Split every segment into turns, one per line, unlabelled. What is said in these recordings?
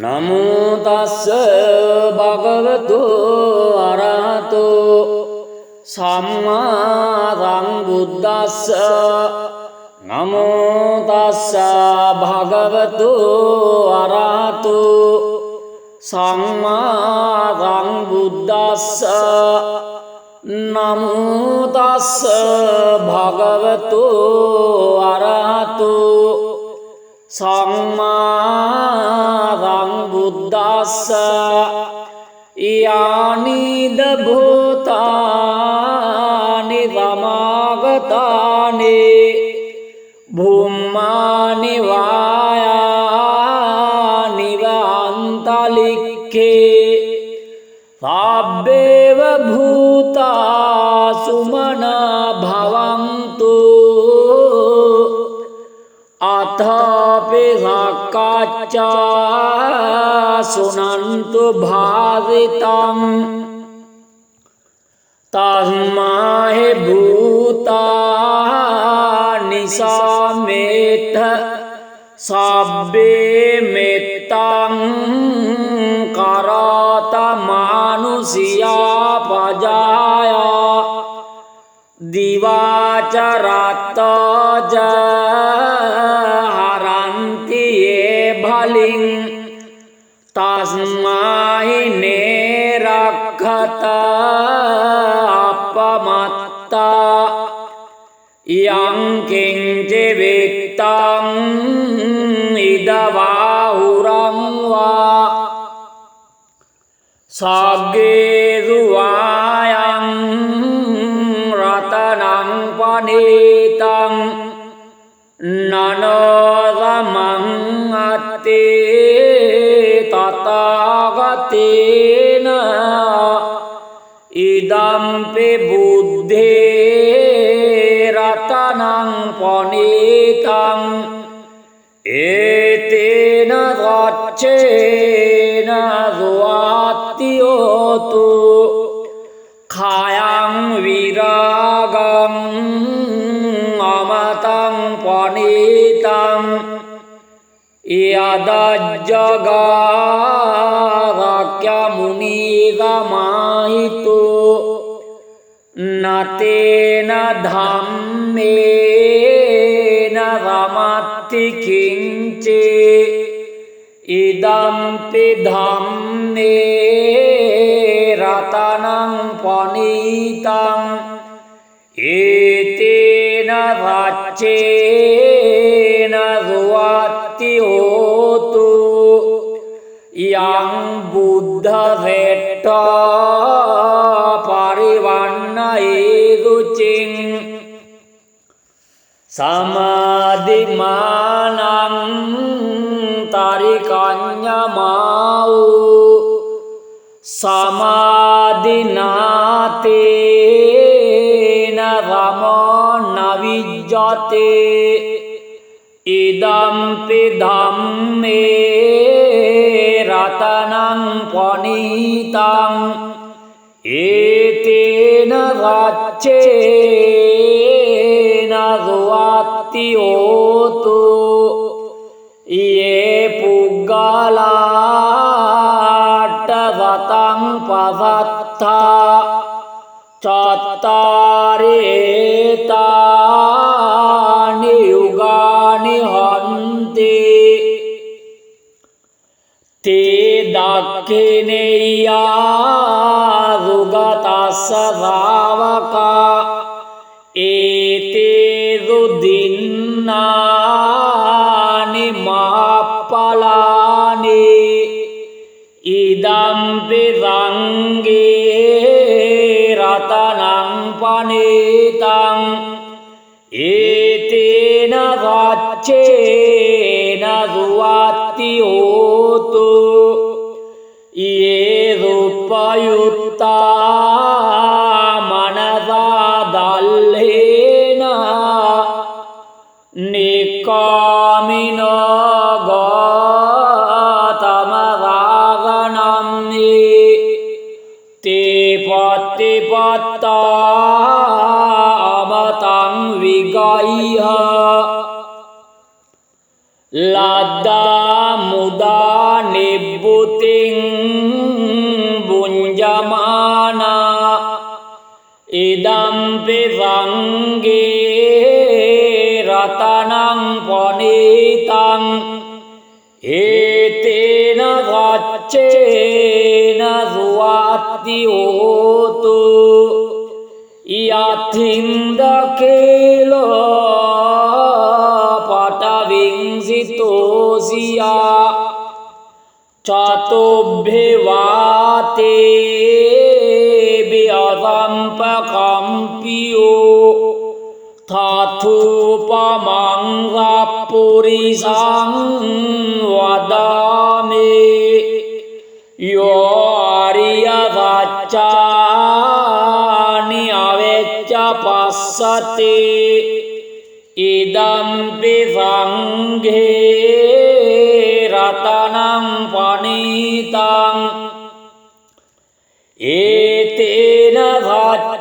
නමෝ තස්ස භගවතු අරහතු සම්මා සම්බුද්දස්ස නමෝ තස්ස භගවතු අරහතු සම්මා සම්බුද්දස්ස නමෝ තස්ස භගවතු අරහතු සම්මා සම්බුද්දස්ස යානිද භූතානි සමාගතානි භුම්මානි වායානි වන්තලික්ඛේ සබ්බේව භූතා සුමනා භවන්තු අථාපි සක්කච්ඡා සුනන්තු භාවිතං තස්මාහි භූතානි සමේත සබ්බේ මෙත්තං කරත මානුසියා පජායා දිවාචරත්තජ හරන්ති ඒ භලින් තස්මාහි නේරක්ඛත අපමත්තා යං කිංච විත්තං ඉදවාහුරං වා සග්ගේසු වායං රතනං පනීතං නනෝසමං අත්තේ තථාගතේන ඉදම්පි බුද්ධේ රතනං පනීතං ඒතේන සච්චේන සුවාත්තියෝතු khayang viragam amatang panitang yadajjaga rakya muni samahitu natena dhammena ramatti kinche idampi dhamme රතනං පනීතං ඒතේන රච්චේන සුවත්ති හෝතු යං බුද්ධ වෙට්ටා පරිවන්නයේසු චින් සමාධිමානං තරිකඤ්ඤමාවු සමාධිනාතේන රමෝ නවිජ්ජතේ ඉදම්පි ධම්මේ රතනං පනීතං ඒතේන රච්චේන සුවත්ති හෝතු යේ පුග්ගලා වතං පවත්තා චත්තාරේතානි යුගානි හන්තේ තේ දක්ඛිනේයා සුගතස්ස ශාවකා ඒතේසු දින්නානි මහප්පලානි ඉදම්පි සංඝේ රතනං පනීතං ඒතේන රච්චේන සුවත්ති හෝතු යේ රූපයුත්තා මනසා දල්ලේන නිකාමිනෝ පත්තා අමතං විගයිහ ලද්දා මුදා නිබ්බ විභූතින් බුඤ්ජමානා ඉදම්පි සංඝේ රතනං පනීතං ඒතේන සච්චේන සුවාති හෝතු යතින්ද කේලෝ පටවිංසිතෝසියා චතුබ්බේවාතේ බියසම්පකම්පියෝ තතුපමං පුරිසං වදාමේ යෝ ආරිය සච්චානි අවෙච්ච පස්සතේ ඉදම්පි සංඝේ රතනං පනීතං ඒතේන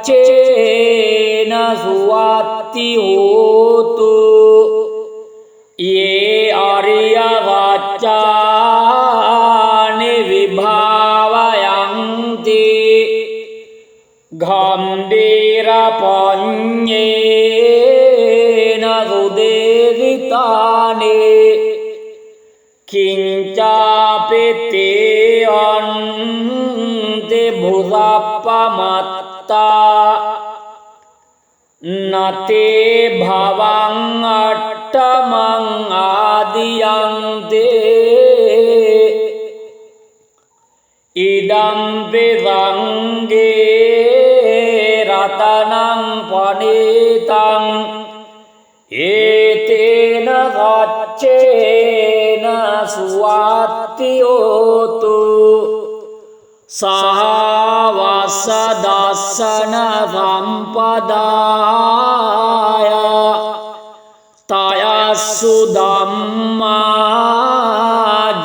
සච්චේන සුවාති හෝතු යේ ආරිය සච්චානි විභාවයන්ති ගම්භීර පඤ්ඤේන සුදේවිතානේ කිංචාපිතේ අන්ති භුසප්පමත්තා නතේ භවං අට්ඨමං ආදියන්තේ ඉදම්පි සංඝේ රතනං පනීතං ඒතේන සච්චේන සුවාති හෝතු සහවස්ස දස්සන සම්පදාය තයස්සු ධම්මා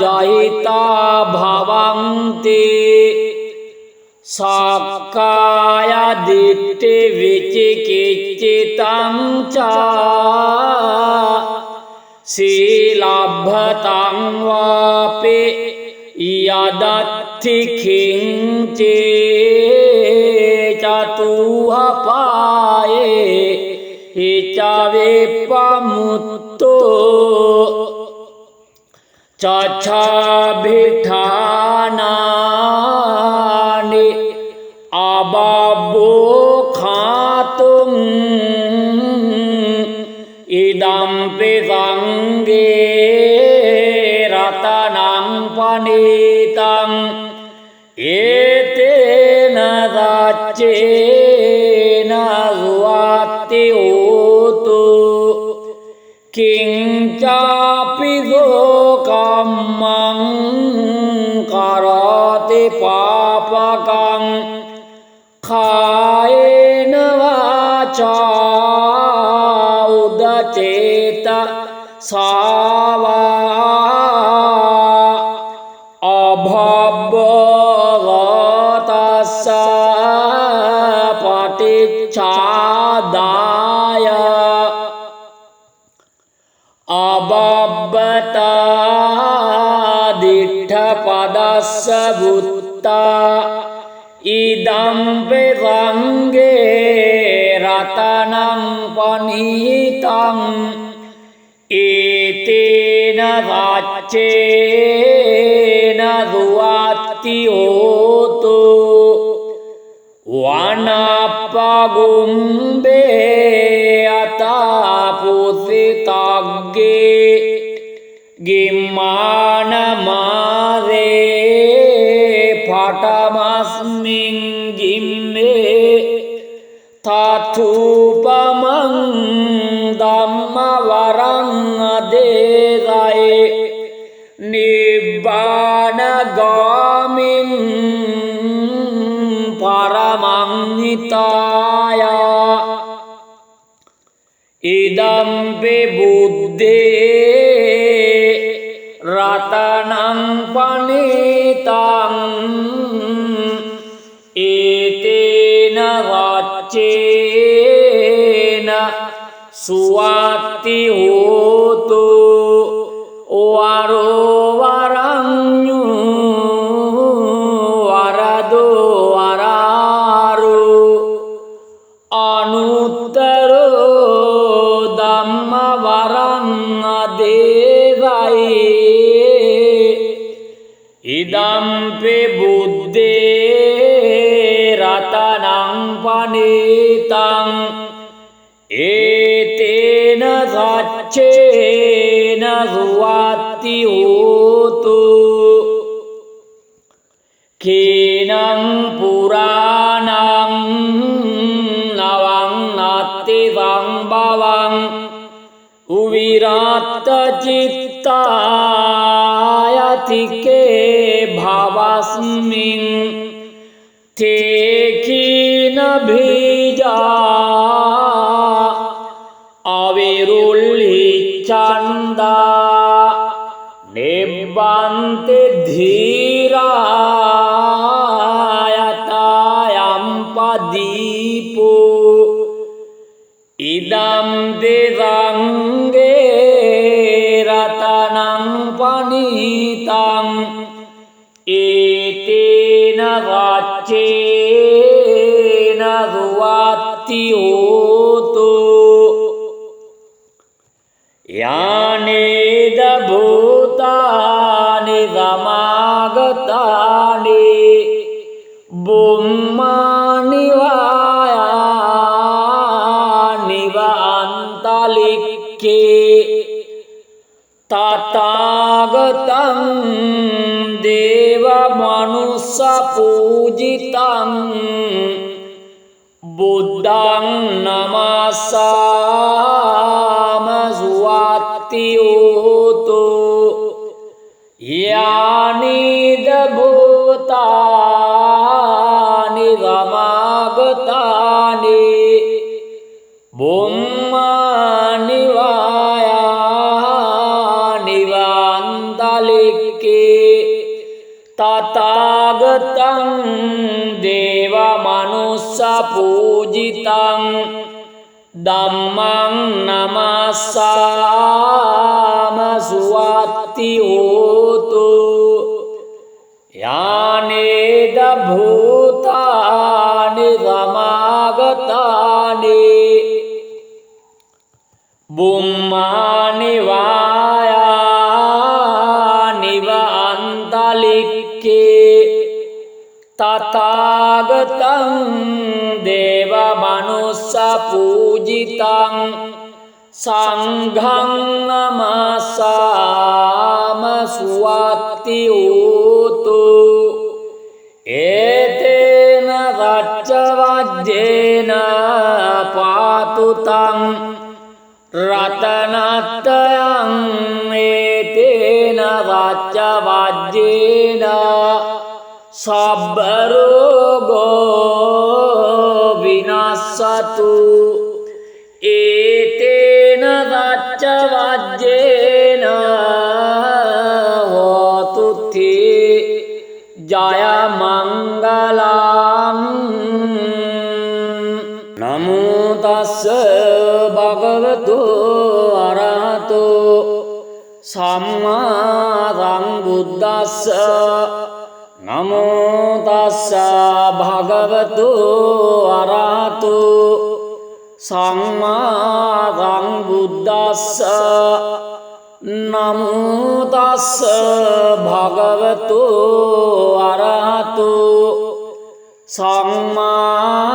ජහිතා භවන්ති සක්කාය දිට්ඨි විචිකිච්ඡිතං චා සීලබ්බතං වාපි යදත්ති කිංචේ චතුහපායේ හිචවෙප්පමුත්තෝ චච්ඡාභිඨානානි අබබ්බෝ ખાතුම් ඉදම්පි සංඝේ රතනං පනීතං ඒතේන සච්චේන සුවාති හෝතු කිංචාපි කම්මං කරති පාපකං කායේන වාචා උදචේත සාවා අභබ්බගතස්ස පටිච්චාදාය අබබ්බතා දිට්ඨ පදස්ස බුත්තා ඉදම්පි සංඝේ රතනං පනීතං ඒතේන සච්චේන සුවාති හෝතු වනප්පගුම්බේ අතාපුසිතග්ගේ ගිම්මානමාරේ පටමස්මින් ගිම්මේ තතුපමං ධම්මවරං අදේසයි නිබ්බානගාමින් පරමං හිතාය ඉදම්පි බුද්දේ රතනං පනීතං ඒතේන වච්චේන සුවාති හෝතු වරෝ වරඤ්ඤු ඉදම්පි බුද්දේ රතනං පනිතං ඒතේන සච්චේන සුවත්ති හෝතු කේනං පුරාණං නවං නත්ති සංභවං උවිරාත්ත චිත්තායතිකේ භවස්මින් තේකීන බීජා අවිරුල්හි චන්දා නිබ්බන්ති ධීරායතායම් පදීපෝ ඉදම් දෙවංගේ රතනං පනිතං ඒතේන වච්චේන සුවත්ති හෝතු යානේද භූතානි සමාගතානි බුම්මානි වායානි අන්තලික්කේ තථාගතං දේව මනුස්ස පූජිතං බුද්ධං නමස්සාම සුවත්ති හෝතු යානිද භූතානි සමාගතානි බුම්මානි වායානි අන්තලික්කේ තථාගතං දේව මනුස්ස පූජිතං ධම්මං නමස්සාම සුවත්ති හෝතු යානේද භූතානි සමාගතානි බුම්මානි වායානි අන්තලික්කේ තථාගතං දේව මනුස්ස පූජිතං සංඝං නමස්සාම සුවත්ති හෝතු ඒතේන රච්ච වජ්ජේන පාතු තං රතනත්තයං ඒතේන රච්ච වජ්ජේන සබ්බ රෝගෝ විනාශතු ඒතේන රච්ච වජ්ජේන හෝතු තේ ජය මංගලං නමෝ තස්ස භගවතු අරහතෝ සම්මා සම්බුද්දස්ස නමෝ තස්ස භගවතු අරහතෝ සම්මා සම්බුද්දස්ස නමෝ තස්ස භගවතු අරහතෝ සම්මා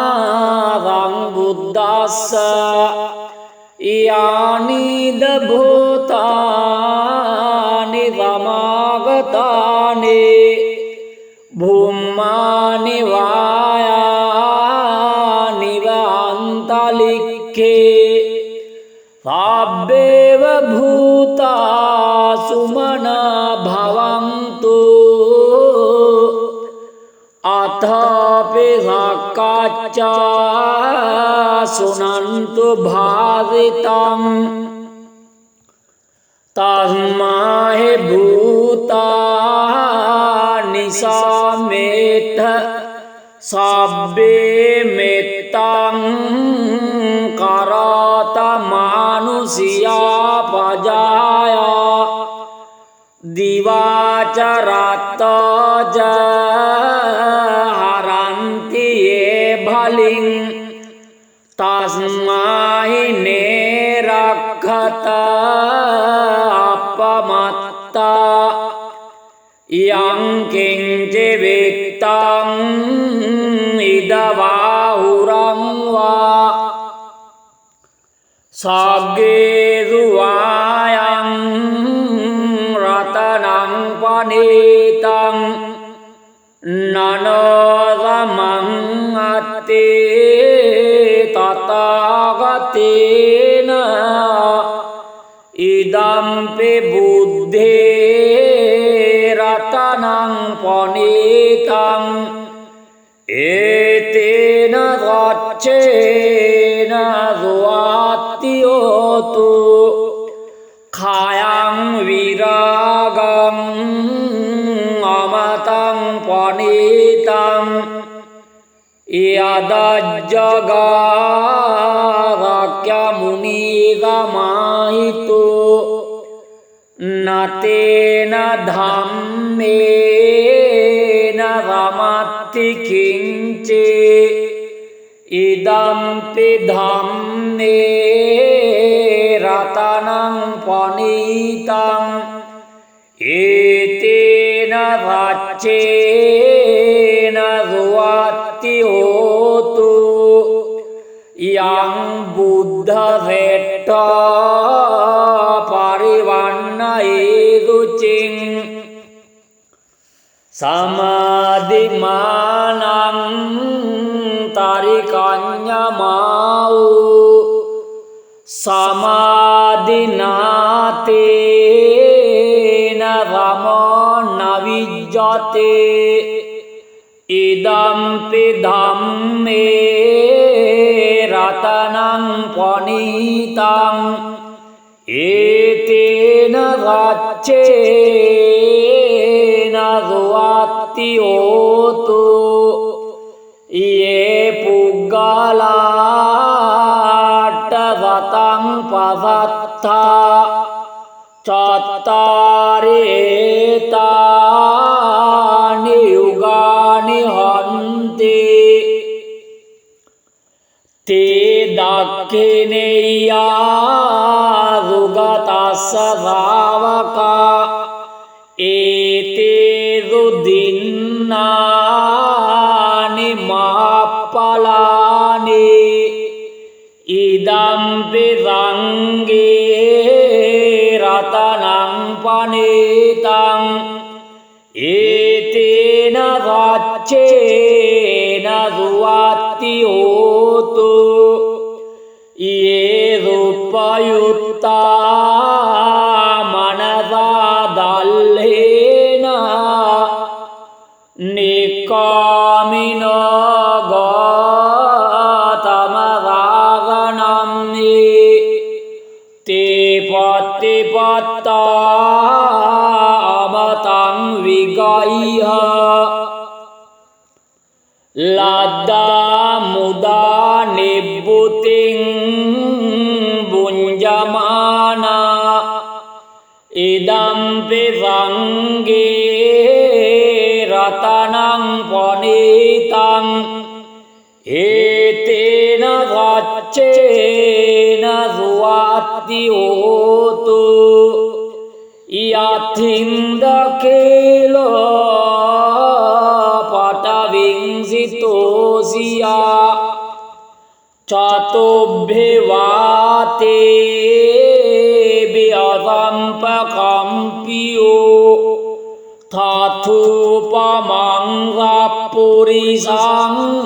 සම්බුද්දස්ස යානිද භූතානි සමාගතානි බුම්මානි වායානි අන්තලික්කේ සබ්බේව භූතා සුමනා භවන්තු අථාපි සක්කච්ඡා සුනන්තු භාවිතං තස්මාහි භූතානි සමේත සබ්බේ මෙත්තං කරත මානුසියා පජායා දිවාචරත්තජ හරන්ති ඒ බලින් තස්මාහි නේරක්ඛත අපමත්තා යං කිංච විත්තං ඉදවාහුරං වා සග්ගේසු වායං රතනං පනීතං නනෝසමං අත්තේ තථාගතේන ඉදම්පි බුද්ධේ රතනං පනීතං ඒතේන සච්චේන සුවාත්තියෝතු khayang viragam amatang panitang yadajjaga rakya muni samahitu natena dhammena ramatti kinche idampi dhamme ratanang panitang etena racchena suwatti hotu yang buddha setta parivanna educing samadhimanam tarikanya mau samadhinate ramo navijjate idampi dhamme ratanang panitang etena racchena suwatti hotu ye puggalatta satang pasattha චත්තාරේතානි යුගානි හන්ති තේ දක්ඛිනේයා සුගතස්ස ශාවකා ඒතේසු දින්නානි මහප්පලානි ඉදම්පි සංඝේ ratanang panitang etena racchena suwatti hotu ye rupayutta manasa dallena nikamino gatamaraganamni te patipatta amatang vigaiha ladda muda nibbuting bunjamana idampi sangge ratanang panitang etena racchena suwatti hotu yathindakelo patavingzitosiya chatobhevate biyasampakampiyo Thatupamang purisang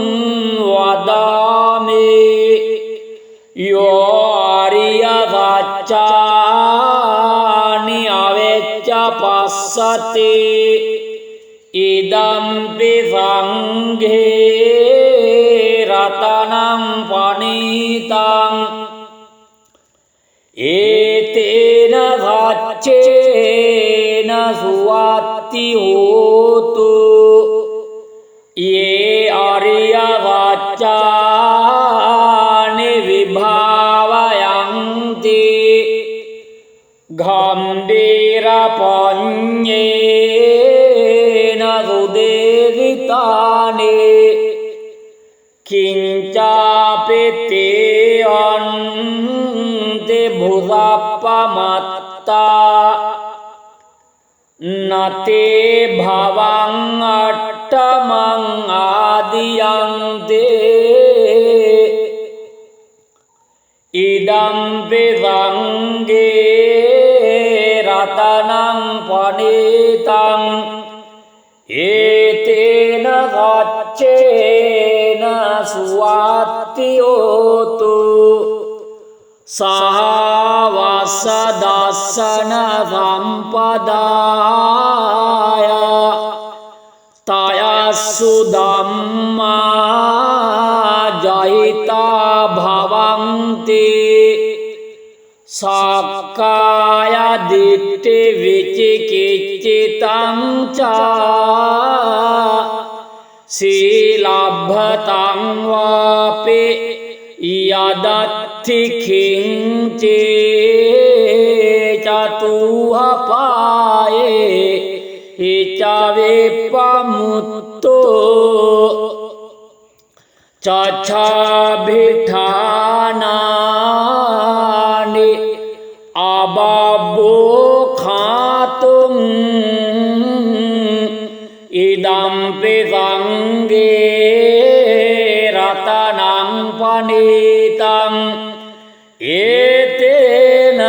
vadame yo ariya vacchani avecca passate idampi sanghe ratanang panitang etena racchena suwatti hotu ye ariya vacchani vibhavayanti gambira panyena sudevitane kincape ante bhusapamatta නතේ භවං අට්ඨමං ආදියන්තේ ඉදම්පි සංගේ රතනං පනිතං ඒතේන සච්චේන සුවාත්ති හෝතු සහවස්ස දස්සන සම්පදාය තයස්සු ධම්මා ජහිතා භවන්ති සක්කාය දිට්ඨි විචිකිච්ඡිතං චා සීලබ්බතං වාපි යදත්ති කිංචේ චතුහපායේ හිචවේපමුත්තෝ චච්ඡාභිඨානානි අබබ්බෝ ખાතුං ඉදම්පි සංගේ රතනං පනිතං ඒතේන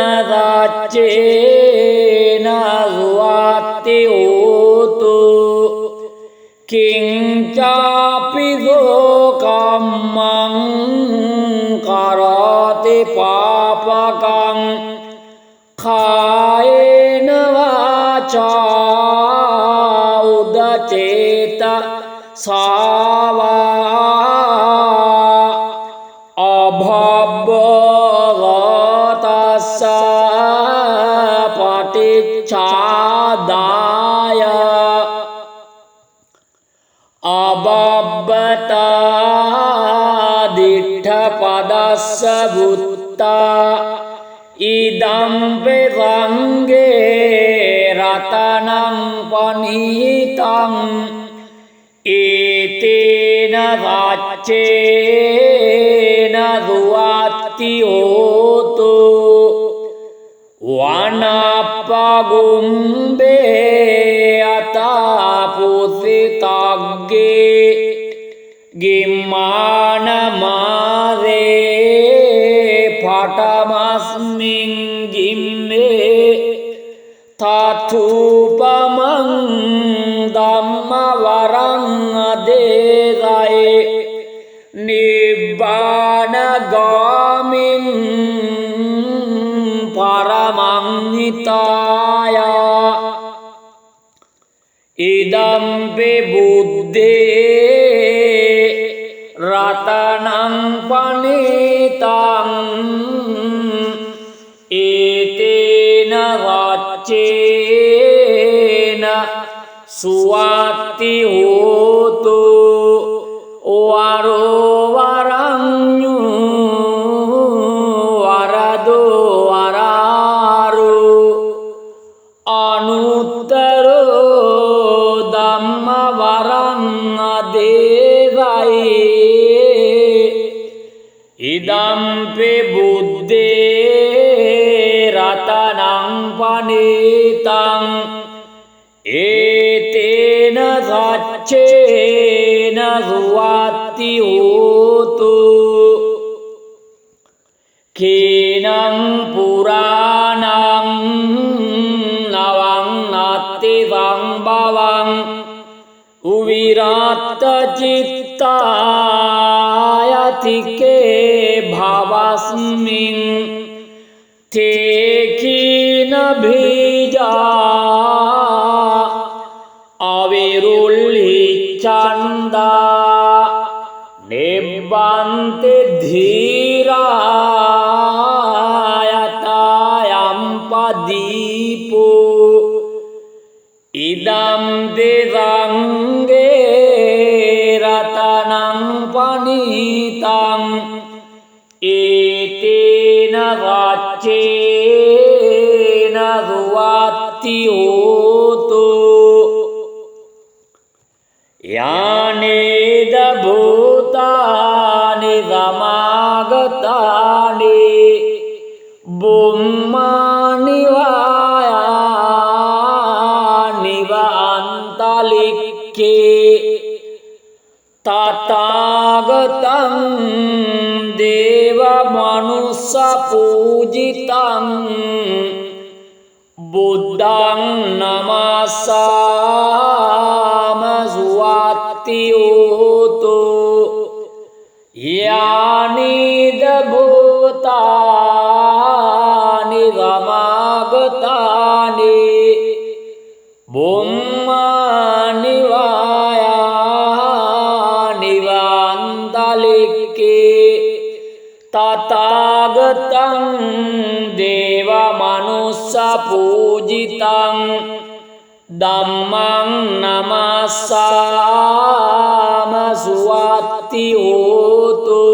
සච්චේන සුවාත්ති හෝතු කිංචාපි කම්මං කරෝති පාපකං කායේන වාචා උදචේත සාවා අභබ්බගතස්ස පටිච්චාදාය අබබ්බතා දිට්ඨ පදස්ස බුත්තා ඉදම්පි සංගේ රතනං පනිතං ඒතේන සච්චේන සුවාත්ති හෝතු වනප්පගුම්බේ අතාපුසිතග්ගේ ගිම්මාන මාරේ පටමස්මින් ගිම්මේ තතුපමං ධම්මවරං අදේසයි නිබ්බාන ගාමින් පරමං හිතාය ඉදම්පි බුද්දේ රතනං පනිතං ඒතේන වච්චේන සුවාත්ති හෝතු වරෝ වරඤ්ඤු වරදෝ වරාරු අනුත්තරෝ ධම්ම වරං අදේසයි ඉදම්පි බුද්දේ රතනං පනිතං ඒතේන සච්චේන සුවාත්ති හෝතු කේනං පුරාණං නවං නත්ති සංභවං උවිරාත්ත චිත්තායතිකේ භවස්මින් තේකීන බීජා අවිරුල්හි චන්දා නිබ්බන්ති ධීරායතයම් පදීපෝ ඉදම් දෙවංගේ රතනං පනිතං ඒතේන වච්චේන සුවාත්ති හෝතු යානේද භූතානි සමාගතානි බුම්මානි වායානි තථාගතං දේව මනුස්ස පූජිතං බුද්ධං නමස්සාම සුවත්ති හෝතු යානිද භූතානි සමාගතානි බුම්මානි වායානි වන්තලික්කේ තථාගතං දේව මනුස්ස පූජිතං ධම්මං නමස්සාම සුවත්ති හෝතු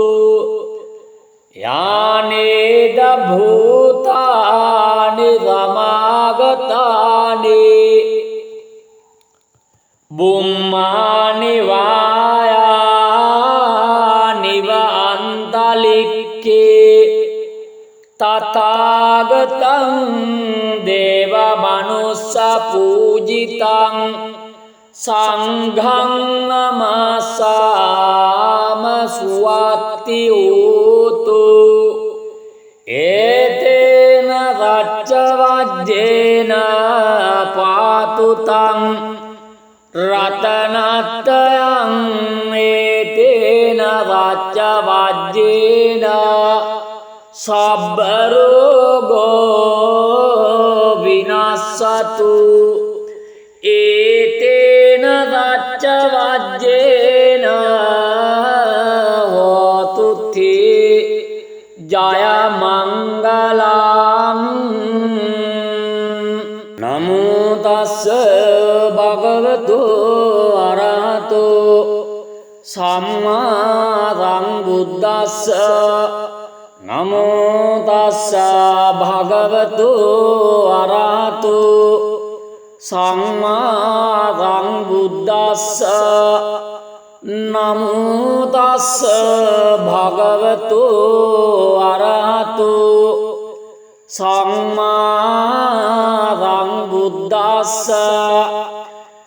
යානේද භූතානි සමාගතානි බුම්මානි වායානි වන්තලික්කේ තථාගතං දේව මනුස්ස පූජිතං සංඝං නමස්සාම සුවත්ති හෝතු ඒතේන රච්ච වජ්ජේන පාතු තං රතනත්තයං ඒතේන රච්ච වජ්ජේන සබ්බ රෝගෝ විනස්සතු ඒතේන රච්ච වජ්ජේන හෝතු තේ ජය මංගලං නමෝ තස්ස භගවතු අරහතෝ සම්මා සම්බුද්දස්ස නමෝ තස්ස භගවතු අරහතෝ සම්මා සම්බුද්දස්ස නමෝ තස්ස භගවතු අරහතෝ සම්මා සම්බුද්දස්ස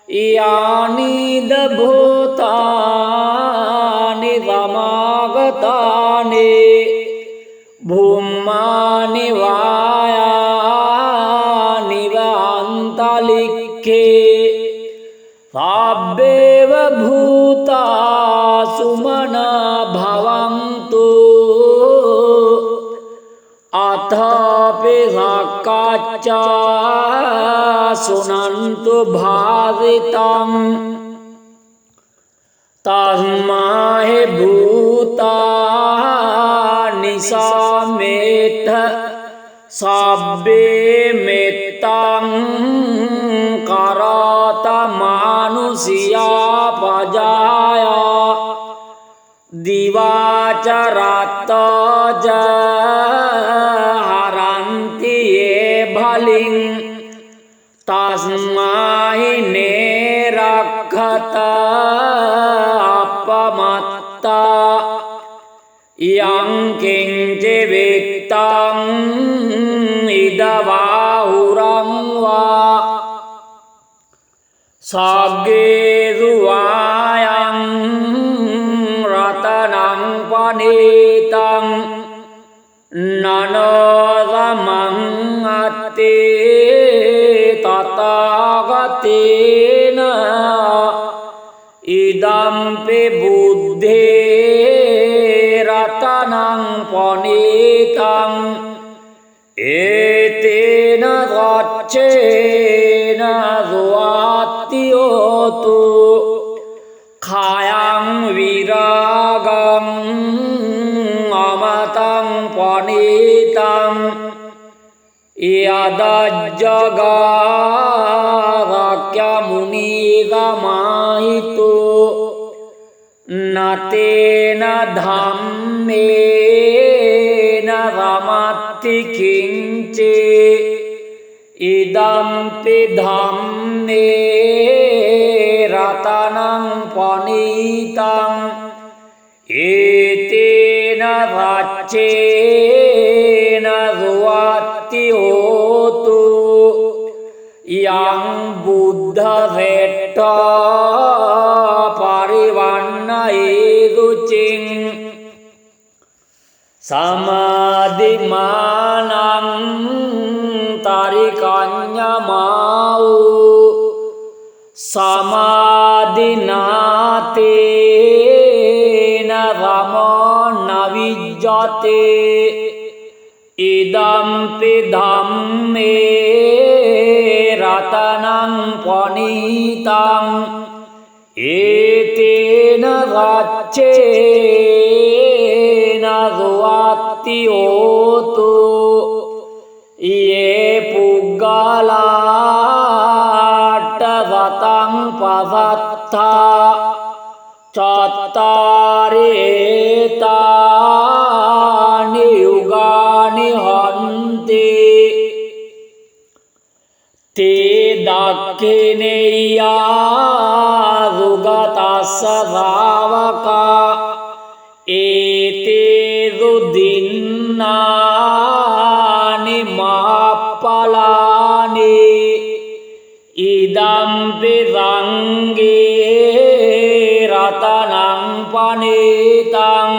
යානිද භූතානි සමාගතානි බුම්මානි වායානි වන්තලික්කේ සබ්බේව භූතා සුමනා භවන්තු අථාපි සක්කච්ඡා සුනන්තු භාවිතං තස්මාහි භූතානි සමේත සබ්බේ මෙත්තං කරත මානුසියා පජායා දිවාච රත්තජ හරන්ති ඒ භලින් තස්මාහි නේරක්ඛත අපමත්තා යං කිංච විත්තං ඉදවාහුරං වා සග්ගේසු වායං රතනං පනීතං නනෝසමං අත්තේ තථාගතේන ඉදම්පි බුද්ධේ රතනං පනීතං ඒතේන රච්චේන සුවත්ති හෝතු khayang viragam amatang panitam yadajjaga rakya muni gamahitu natena dhammena ramatti kinche idampi dhamme ratanang panitang etena raccena suwatti hotu යං බුද්ධ රෙට්ට පරිවන්නේදුචින් සමාධිමානං තරිකඤ්ඤමාවු සමාධිනාතේන රමෝ නවිජ්ජතේ ඉදම්පි ධම්මේ රතනං පනීතං ඒතේන රච්චේන රුවත්ති හෝතු යේ පුග්ගලාට රතං පවත්තා චත්තාරේතානි යුගානි හන්තේ තේ දක්ඛිනේයා රුගතස්ස රාවකා ඒතේ රුදින්නානි මහප්පලානි ඉදම්පි රංගේ රතනං පනීතං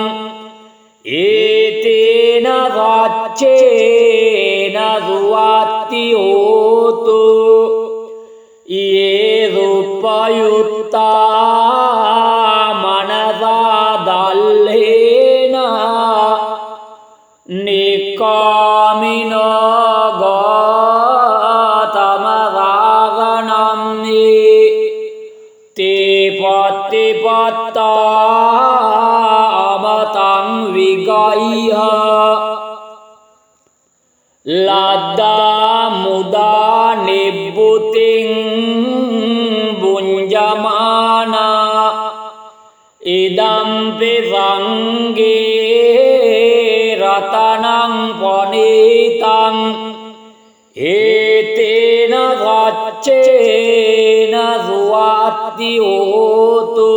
ඒතේන රච්චේන රුවත්ති හෝතු යේ රූපයුත්තා මනසා දල්හේන නිකාමිනෝ ගෝතම රාගනම්නි තේ පත්තිපත්තා අමතං විගයිහ ලද්දා මුදා නිබ්බුතින් බුඤ්ජමානා ඉදම්පි සංගේ රතනං පනීතං ඒතේන රච්චේන රුවත්ති හෝතු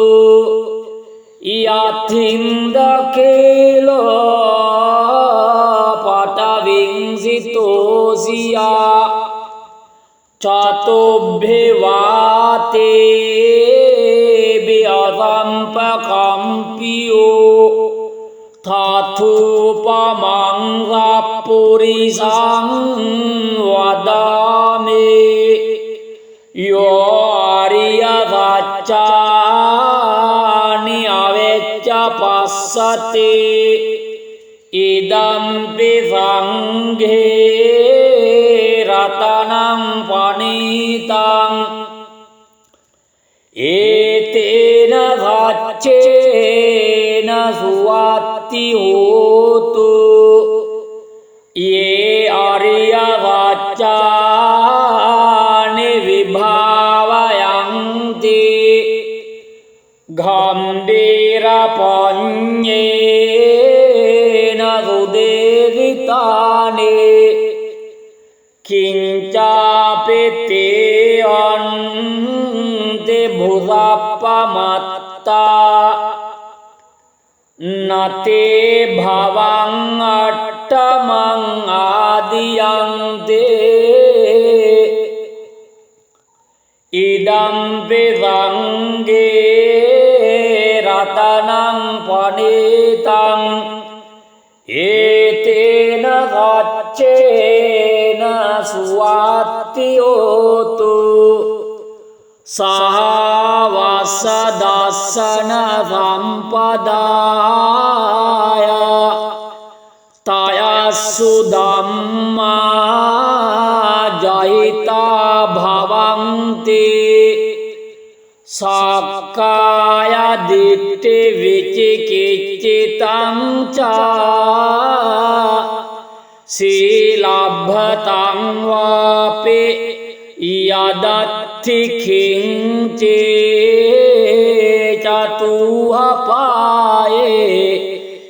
යත්හින්දකේලෝ පටවිංසිතෝසියා චතුබ්බේවාතේ බියසම්පකම්පියෝ තථූපමං පුරිසං වදාමේ යෝ ආරිය සත්‍යානි අවෙච්ච පස්සතේ ඉදම්පි සංඝේ රතනං පනීතං ඒතේන රච්චේන සුවත්ති හෝතු යේ ආරිය සත්‍යානි විභාවයන්ති ගම්භීර පඤ්ඤේන සුදේවිතානේ කිංචාපිතේ අන්තේ භුසප්පමත්තා නතේ භවං අට්ඨමං ආදියන්තේ ඉදම්පි සංඝේ රතනං පනීතං ඒතේන රච්චේන සුවත්ති හෝතු සහවස්ස දස්සන සම්පදාය තයස්සු ධම්මා ජහිතා භවන්ති සක්කාය දිට්ඨි විචිකිච්ඡිතං චා සීලබ්බතං වාපේ යදත්ති කිංචේ චතුහපායේ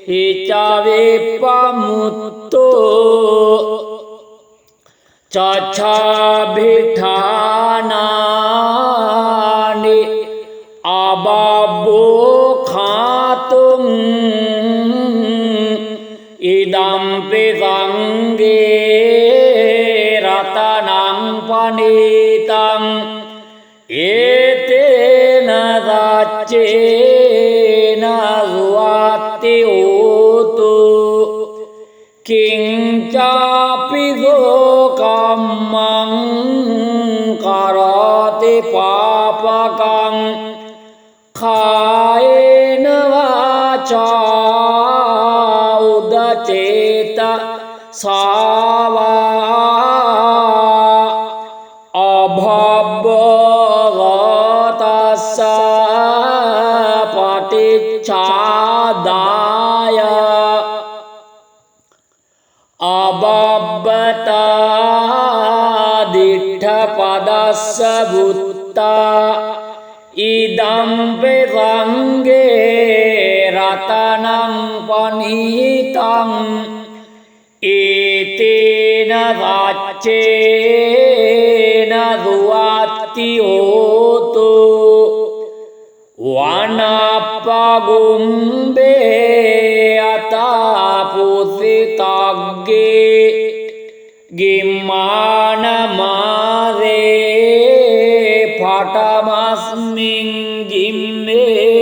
හිචවේපමුත්තෝ චච්ඡාභිඨානානි අබබ්බෝ ખાතුම් ඉදම්පි සංඝේ රතනං පනී රච්චේන සුවත්ති හෝතු කිංචාපිසෝ කම්මං කරෝති පාපකං කායේන වාචා උදචේත සාවා අභබ්බගතස්ස පටිච්චාදාය අබබ්බතා දිට්ඨ පදස්ස බුත්තා ඉදම්පි සංඝේ රතනං පනීතං ඒතේන රච්චේන සුවත්ති හෝතු වනප්පගුම්බේ අතාපුසිතග්ගේ ගිම්මානමාරේ පටමස්මින් ගිම්මේ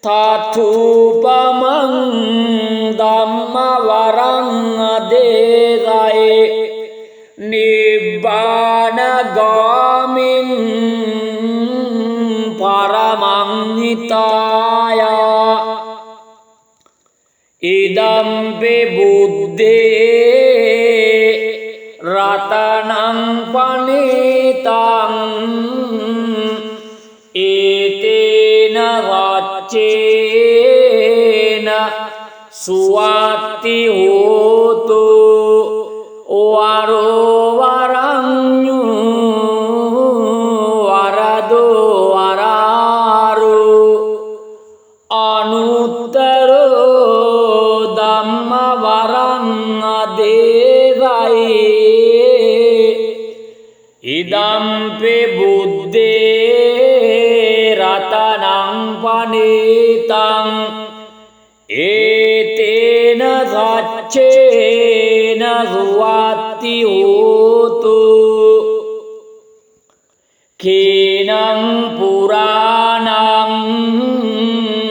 තතුපමං ධම්මවරං අදේරයි නිබ්බානගාමින් පරමං හිතාය ඉදම්පි බුද්දේ රතනං පනිතං ඒතේන රච්චේන සුවත්ති හෝතු වරෝවරඤ්ඤු වරදෝ වරාරු අනුත්තරෝ ධම්මවරං අදේරයි ඉදම්පි බුද්දේ රතනං පනිතං ඒතේන සච්චේන සුවත්ති හෝතු කේනං පුරාණං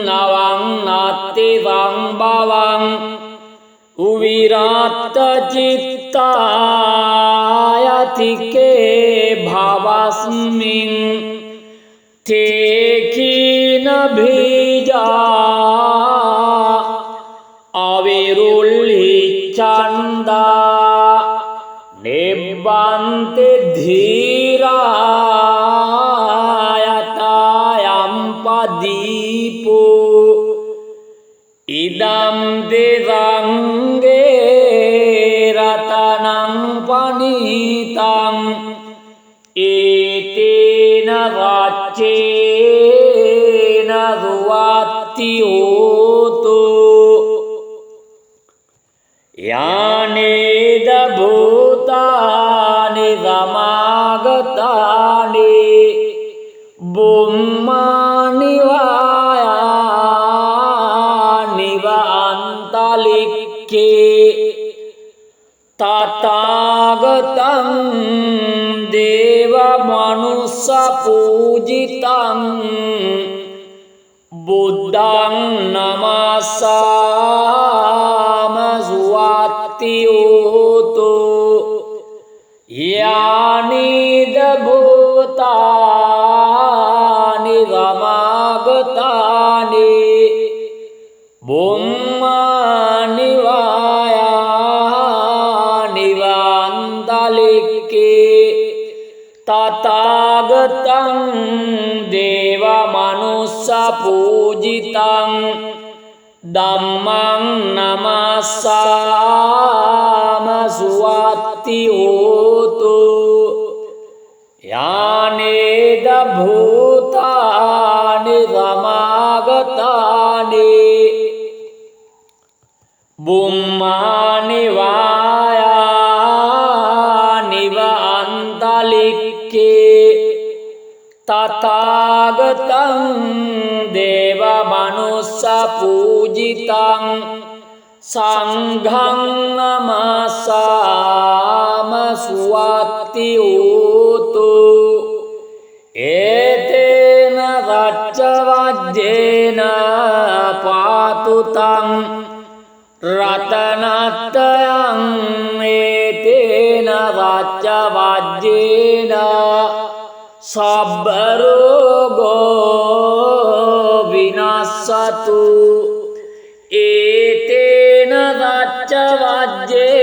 නවං නත්ති සංභවං උවිරාත්ත චිත්තායතිකේ භවස්මින් තේකීන බීජා අවිරුල්හි චන්දා නිබ්බන්ති ධීරායතයම් පදීපෝ ඉදම් දෙසංගේ රතනං පනිතං ඒතේන රච්චේන සුවත්ති හෝතු යානේද භූතානි සමාගතානි බුම්මානි වායානි වන්තලික්කේ තථාගතං දේව මනුස්ස පූජිතං බුද්ධං නමස්සාම සුවත්ති හෝතු යානිද භූතානි සමාගතානි බුම්මානි වායානි වන්තලික්කේ තථාගතං දේව මනුස්ස පූජිතං ධම්මං නමස්සාම සුවත්ති හෝතු යානේද භූතානි සමාගතානි බුම්මානි වායානි වන්තලික්කේ තථාගතං දේව මනුස්ස පූජිතං සංඝං නමස්සාම සුවත්ති හෝතු ඒතේන වච්චවජ්ජේන පාතුතං රතනත්තයං ඒතේන වච්චවජ්ජේන සබ්බරෝගෝ විනස්සතු ඒතේන වච්චවජ්ජේන